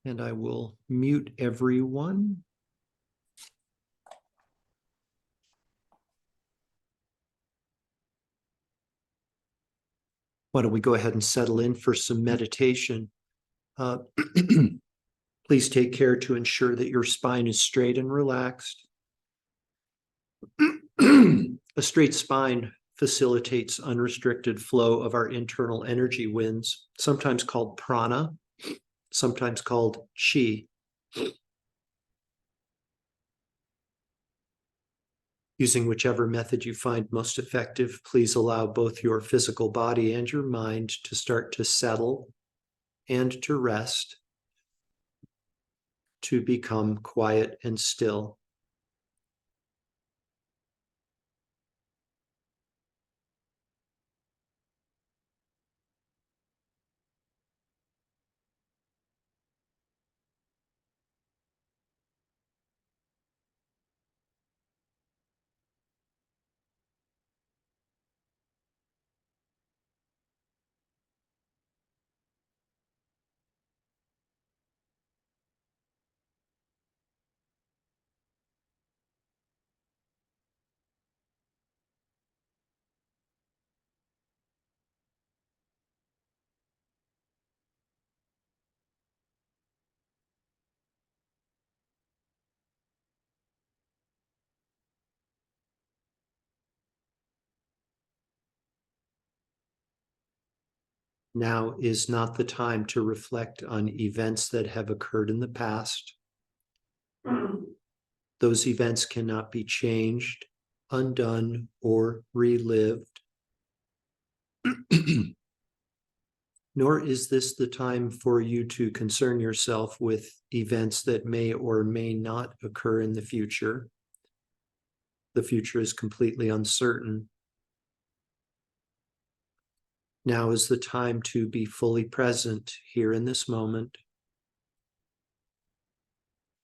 And I will mute everyone. Why don't we go ahead and settle in for some meditation? Please take care to ensure that your spine is straight and relaxed. A straight spine facilitates unrestricted flow of our internal energy winds, sometimes called prana, sometimes called chi. Using whichever method you find most effective, please allow both your physical body and your mind to start to settle and to rest, to become quiet and still. Now is not the time to reflect on events that have occurred in the past. Those events cannot be changed, undone, or relived. Nor is this the time for you to concern yourself with events that may or may not occur in the future. The future is completely uncertain. Now is the time to be fully present here in this moment.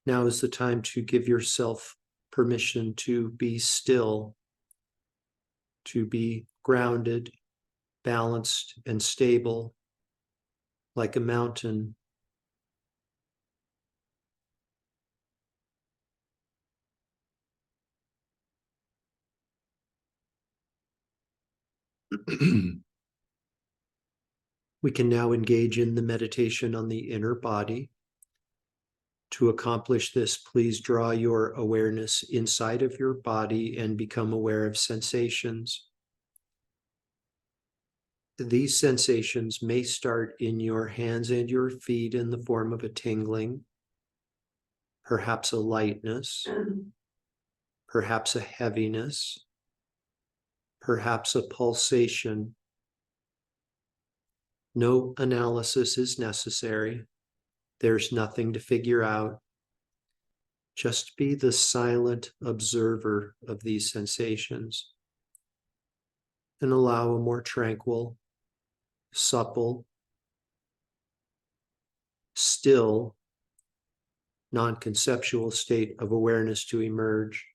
Now is the time to give yourself permission to be still, to be grounded, balanced, and stable, like a mountain. We can now engage in the meditation on the inner body. To accomplish this, please draw your awareness inside of your body and become aware of sensations. These sensations may start in your hands and your feet in the form of a tingling, perhaps a lightness, perhaps a heaviness, perhaps a pulsation. No analysis is necessary. There's nothing to figure out. Just be the silent observer of these sensations and allow a more tranquil, supple, still, non-conceptual state of awareness to emerge.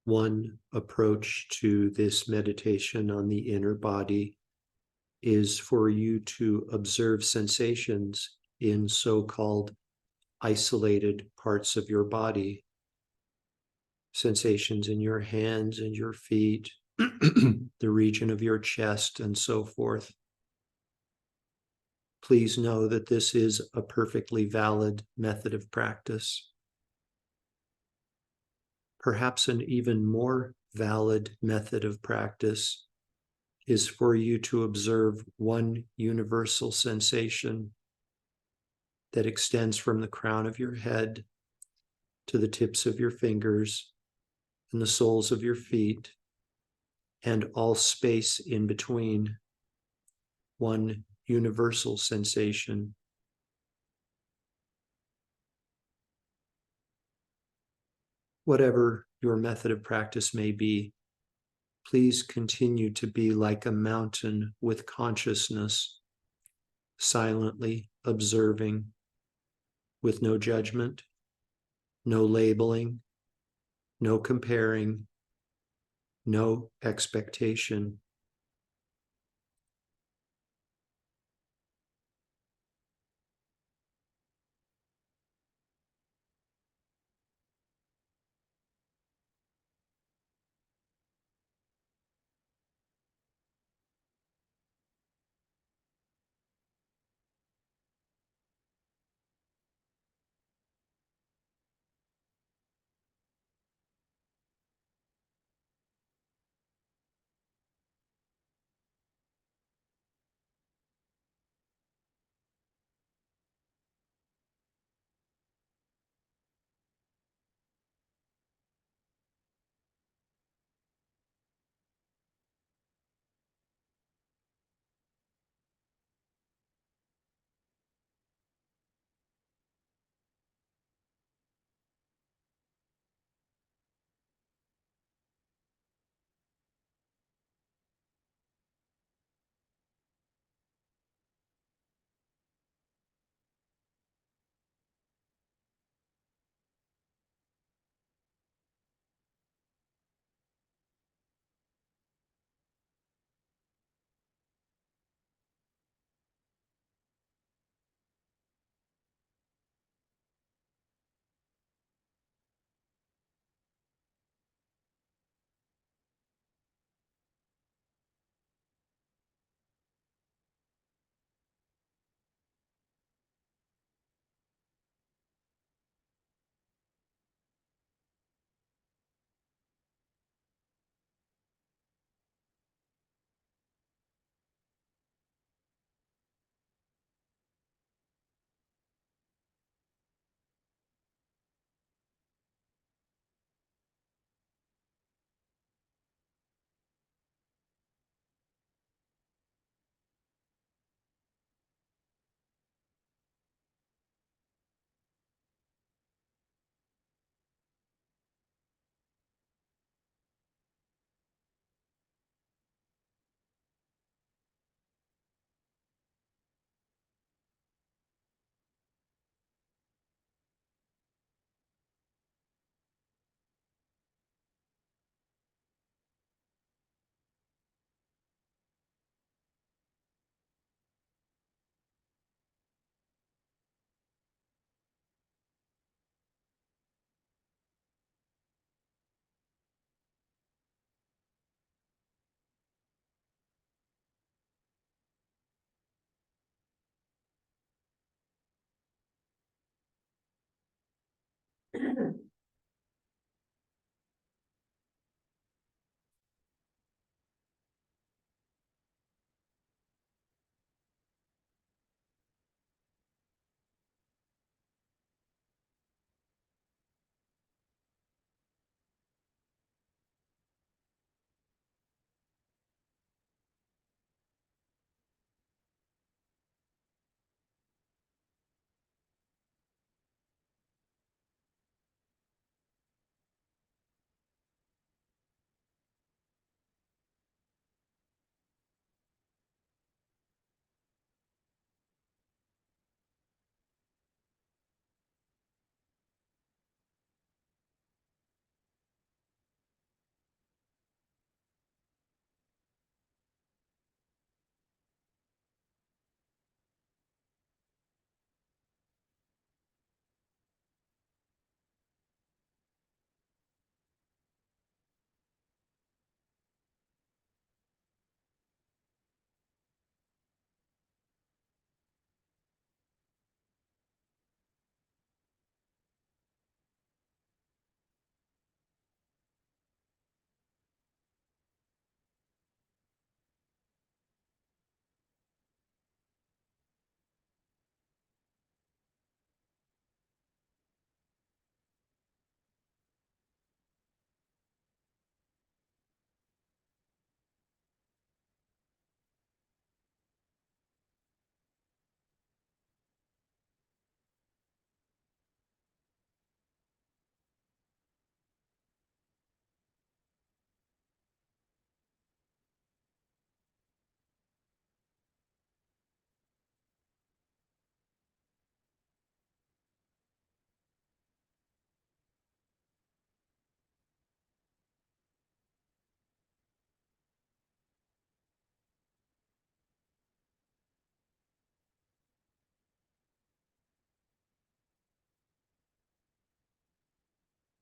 One approach to this meditation on the inner body is for you to observe sensations in so-called isolated parts of your body, sensations in your hands and your feet, the region of your chest, and so forth. Please know that this is a perfectly valid method of practice. Perhaps an even more valid method of practice is for you to observe one universal sensation that extends from the crown of your head to the tips of your fingers and the soles of your feet and all space in between. One universal sensation. Whatever your method of practice may be, please continue to be like a mountain with consciousness, silently observing, with no judgment, no labeling, no comparing, no expectation.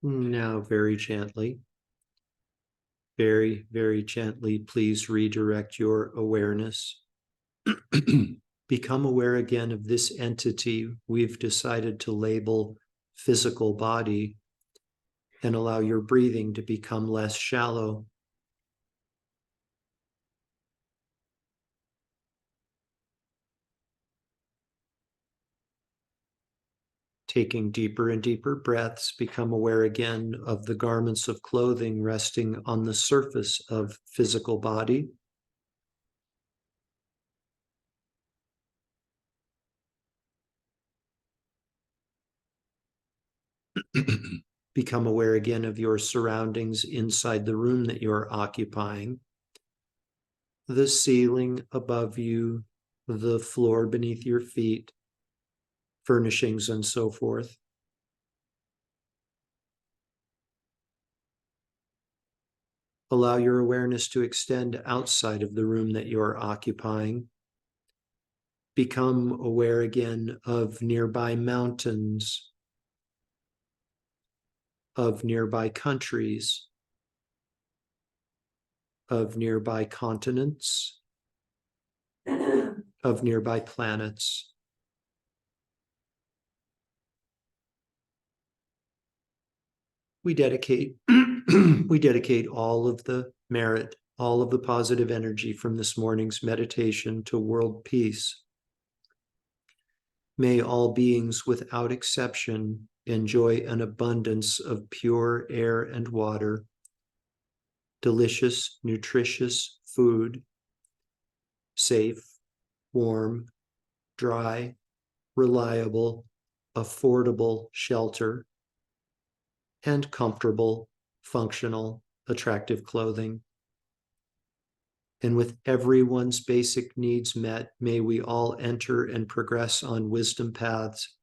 Now, very gently, very, very gently, please redirect your awareness. Become aware again of this entity we've decided to label physical body, and allow your breathing to become less shallow. Taking deeper and deeper breaths, become aware again of the garments of clothing resting on the surface of physical body. Become aware again of your surroundings inside the room that you're occupying. The ceiling above you, the floor beneath your feet, furnishings, and so forth. Allow your awareness to extend outside of the room that you're occupying. Become aware again of nearby mountains, of nearby countries, of nearby continents, of nearby planets. We dedicate all of the merit, all of the positive energy from this morning's meditation to world peace. May all beings without exception enjoy an abundance of pure air and water, delicious, nutritious food, safe, warm, dry, reliable, affordable shelter, and comfortable, functional, attractive clothing. And with everyone's basic needs met, may we all enter and progress on wisdom paths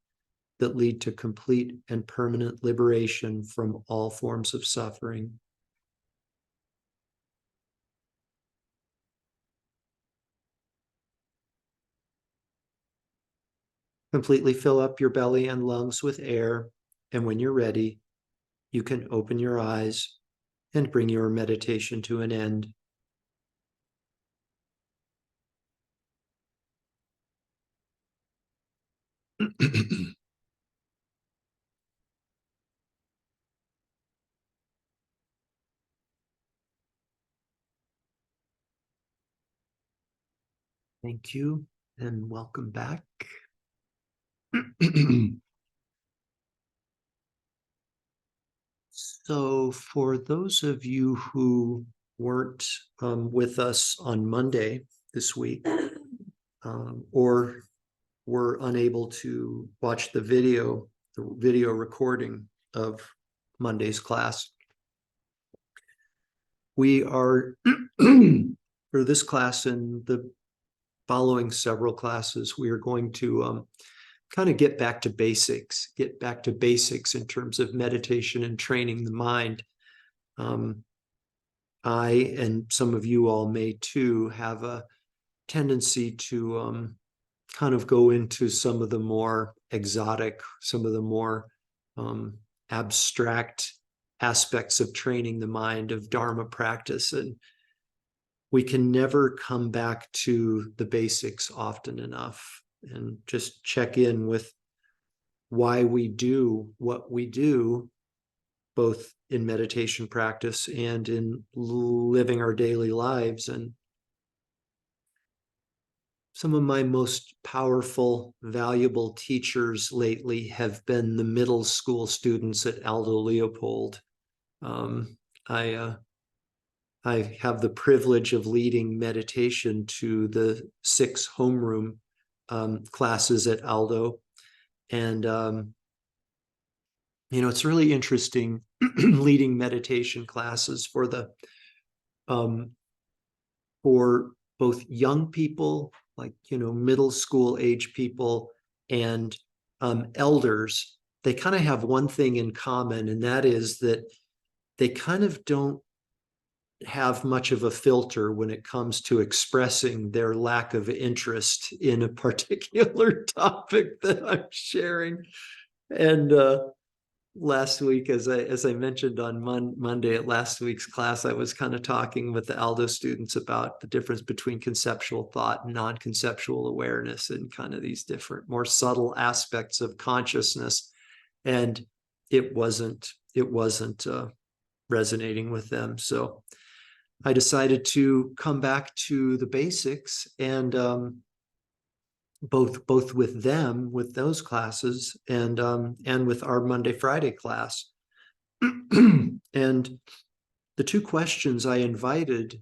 that lead to complete and permanent liberation from all forms of suffering. Completely fill up your belly and lungs with air, and when you're ready, you can open your eyes and bring your meditation to an end. Thank you, and welcome back. So for those of you who weren't with us on Monday this week, or were unable to watch the video recording of Monday's class, we are, for this class and the following several classes, we are going to kind of get back to basics in terms of meditation and training the mind. I, and some of you all may too, have a tendency to kind of go into some of the more exotic, some of the more abstract aspects of training the mind, of Dharma practice. And we can never come back to the basics often enough and just check in with why we do what we do, both in meditation practice and in living our daily lives. And some of my most powerful, valuable teachers lately have been the middle school students at Aldo Leopold. I have the privilege of leading meditation to the 6 homeroom classes at Aldo. And, it's really interesting leading meditation classes for for both young people, like, middle school age people, and elders. They kind of have one thing in common, and that is that they kind of don't have much of a filter when it comes to expressing their lack of interest in a particular topic that I'm sharing. And last week, as I mentioned on Monday at last week's class, I was kind of talking with the Aldo students about the difference between conceptual thought and non-conceptual awareness, and kind of these different, more subtle aspects of consciousness. And it wasn't resonating with them. So I decided to come back to the basics, and both with them, with those classes, and with our Monday, Friday class. And the two questions I invited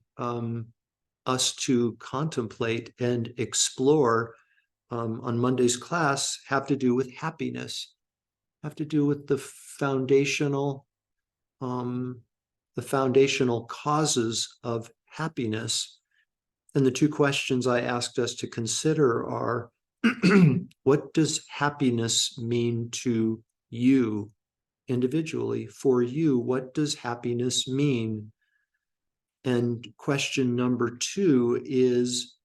us to contemplate and explore on Monday's class have to do with happiness, have to do with the foundational causes of happiness. And the two questions I asked us to consider are, what does happiness mean to you individually? For you, what does happiness mean? And question number two is,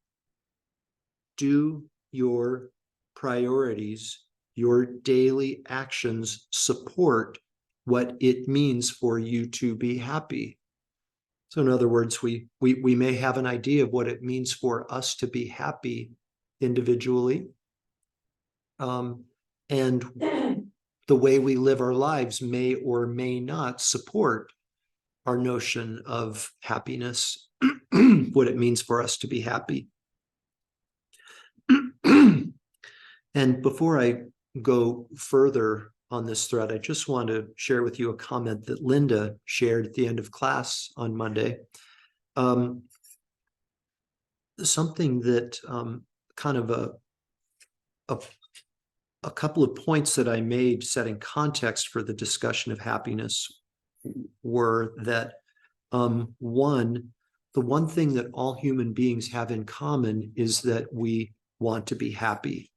do your priorities, your daily actions support what it means for you to be happy? So in other words, we may have an idea of what it means for us to be happy individually. And the way we live our lives may or may not support our notion of happiness, what it means for us to be happy. And before I go further on this thread, I just want to share with you a comment that Linda shared at the end of class on Monday. Something that kind of a couple of points that I made setting context for the discussion of happiness were that the one thing that all human beings have in common is that we want to be happy.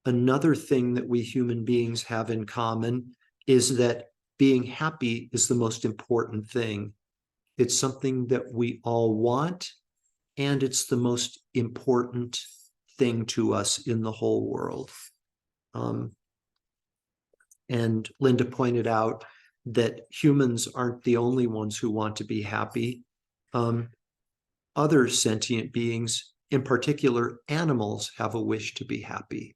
Another thing that we human beings have in common is that being happy is the most important thing. It's something that we all want, and it's the most important thing to us in the whole world. And Linda pointed out that humans aren't the only ones who want to be happy. Other sentient beings, in particular animals, have a wish to be happy.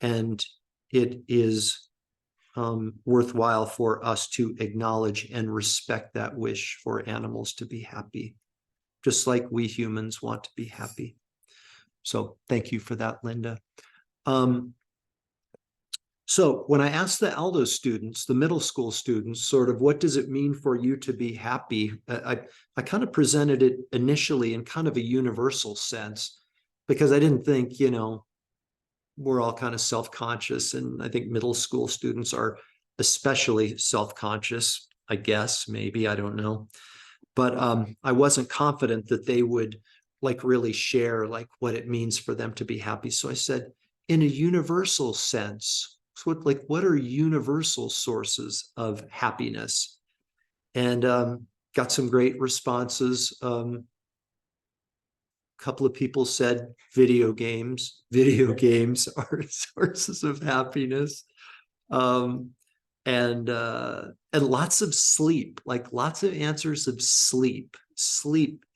And it is worthwhile for us to acknowledge and respect that wish for animals to be happy, just like we humans want to be happy. So thank you for that, Linda. So when I asked the Aldo students, the middle school students, sort of what does it mean for you to be happy, I kind of presented it initially in kind of a universal sense, because I didn't think, we're all kind of self-conscious, and I think middle school students are especially self-conscious, I guess, maybe, I don't know. But I wasn't confident that they would really share what it means for them to be happy. So I said, in a universal sense, so what are universal sources of happiness? And got some great responses. Couple of people said video games are sources of happiness, and lots of sleep, lots of answers of sleep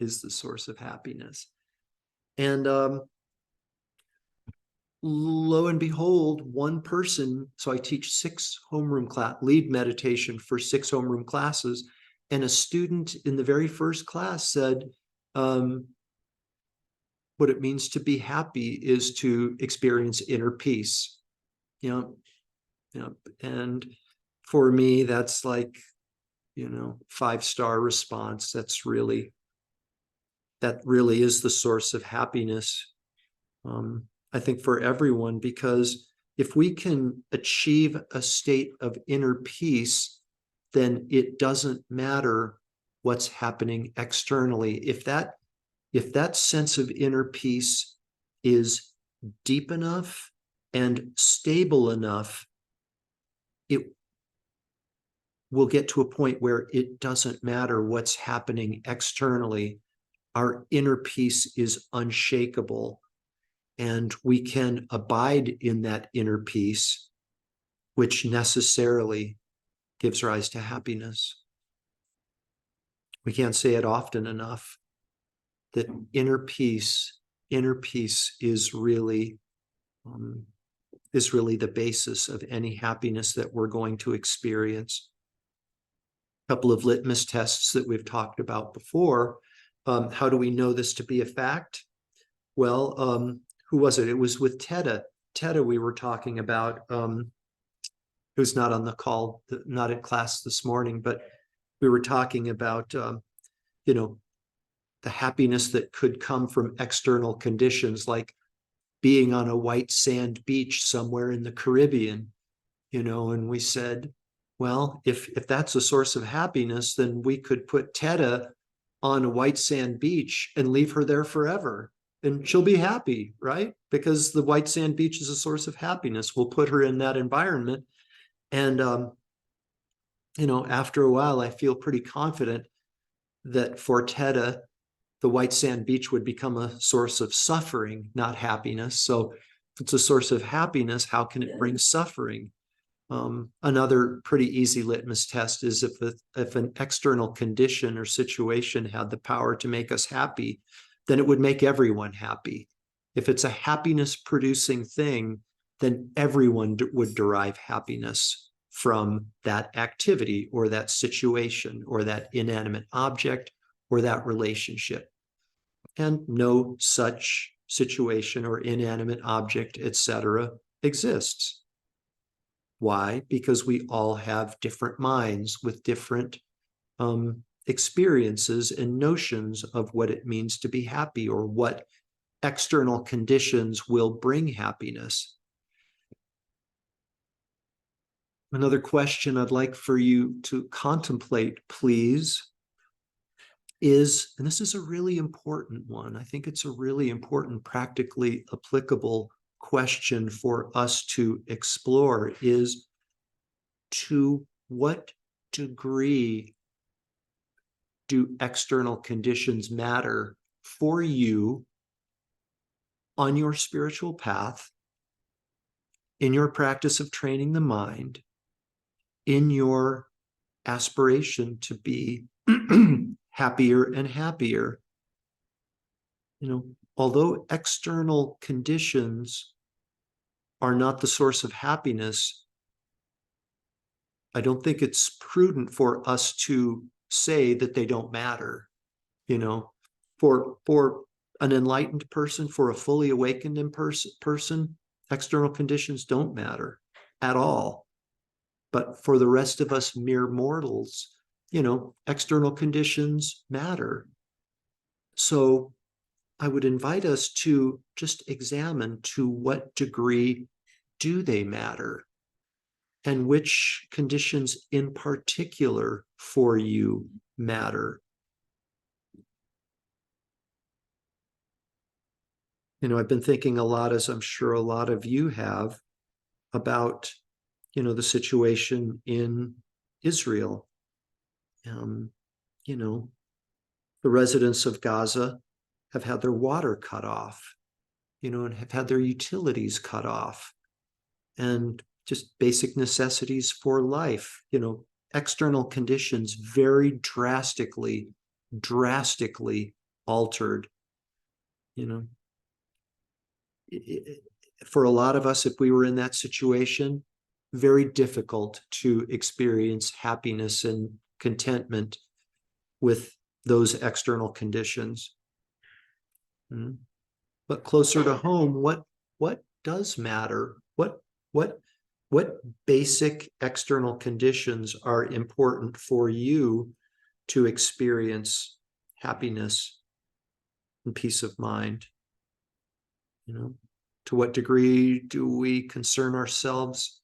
is the source of happiness. And lo and behold, one person, so I teach 6 homeroom class, lead meditation for 6 homeroom classes, and a student in the very first class said, what it means to be happy is to experience inner peace. And for me, that's 5-star response. That really is the source of happiness, I think, for everyone, because if we can achieve a state of inner peace, then it doesn't matter what's happening externally. If that sense of inner peace is deep enough and stable enough, it will get to a point where it doesn't matter what's happening externally. Our inner peace is unshakable, and we can abide in that inner peace, which necessarily gives rise to happiness. We can't say it often enough that inner peace is really the basis of any happiness that we're going to experience. A couple of litmus tests that we've talked about before. How do we know this to be a fact? Well, who was it? It was with Teta. Teta we were talking about, who's not on the call, not in class this morning, but we were talking about, the happiness that could come from external conditions, like being on a white sand beach somewhere in the Caribbean, and we said, well, if that's a source of happiness, then we could put Teta on a white sand beach and leave her there forever. And she'll be happy, right? Because the white sand beach is a source of happiness. We'll put her in that environment. And, after a while, I feel pretty confident that for Teta, the white sand beach would become a source of suffering, not happiness. So if it's a source of happiness, how can it bring suffering? Another pretty easy litmus test is if an external condition or situation had the power to make us happy, then it would make everyone happy. If it's a happiness producing thing, then everyone would derive happiness from that activity or that situation or that inanimate object or that relationship. And no such situation or inanimate object, etc., exists. Why? Because we all have different minds with different experiences and notions of what it means to be happy or what external conditions will bring happiness. Another question I'd like for you to contemplate, please, is, and this is a really important one, I think it's a really important, practically applicable question for us to explore, is to what degree do external conditions matter for you on your spiritual path, in your practice of training the mind, in your aspiration to be happier and happier? Although external conditions are not the source of happiness, I don't think it's prudent for us to say that they don't matter. For an enlightened person, for a fully awakened person, external conditions don't matter at all. But for the rest of us mere mortals, external conditions matter. So I would invite us to just examine to what degree do they matter, and which conditions in particular for you matter. I've been thinking a lot, as I'm sure a lot of you have, about, the situation in Israel. The residents of Gaza have had their water cut off, and have had their utilities cut off, and just basic necessities for life, external conditions very drastically altered. For a lot of us, if we were in that situation, very difficult to experience happiness and contentment with those external conditions. But closer to home, what does matter? What basic external conditions are important for you to experience happiness and peace of mind? To what degree do we concern ourselves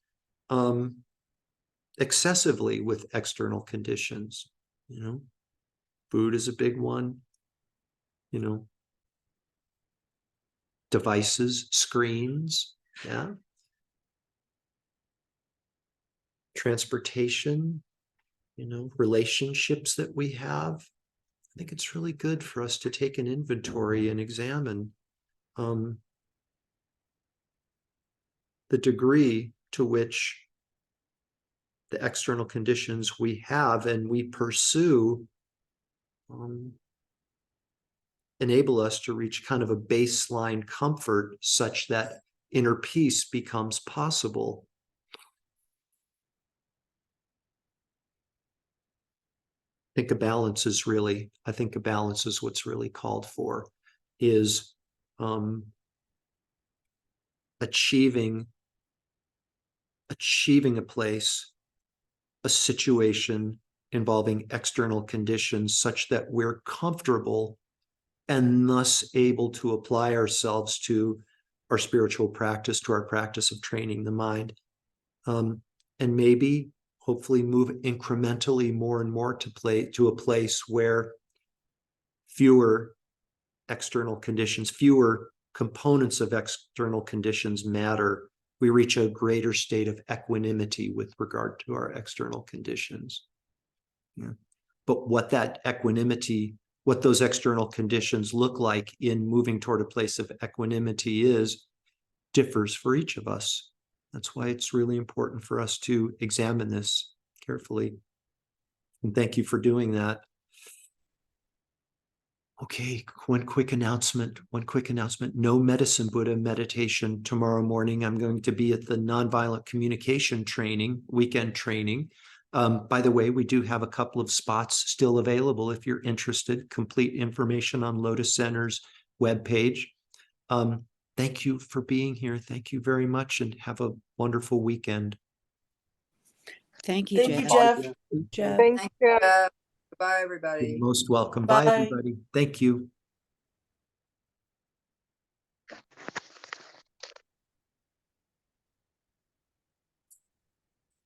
excessively with external conditions? Food is a big one. Devices, screens, yeah. Transportation, relationships that we have. I think it's really good for us to take an inventory and examine the degree to which the external conditions we have and we pursue enable us to reach kind of a baseline comfort such that inner peace becomes possible. I think a balance is what's really called for, is achieving a place, a situation involving external conditions such that we're comfortable and thus able to apply ourselves to our spiritual practice, to our practice of training the mind. And maybe, hopefully, move incrementally more and more to a place where fewer external conditions, fewer components of external conditions matter. We reach a greater state of equanimity with regard to our external conditions. Yeah. But what that equanimity, what those external conditions look like in moving toward a place of equanimity differs for each of us. That's why it's really important for us to examine this carefully. And thank you for doing that. Okay, one quick announcement. No Medicine Buddha meditation tomorrow morning. I'm going to be at the Nonviolent Communication training, weekend training. By the way, we do have a couple of spots still available if you're interested. Complete information on Lotus Center's webpage. Thank you for being here. Thank you very much, and have a wonderful weekend. Thank you, Thank Jeff. you, Jeff. Jeff. Thanks, Jeff. Bye, everybody. You're most welcome. Bye. Bye, everybody. Thank you.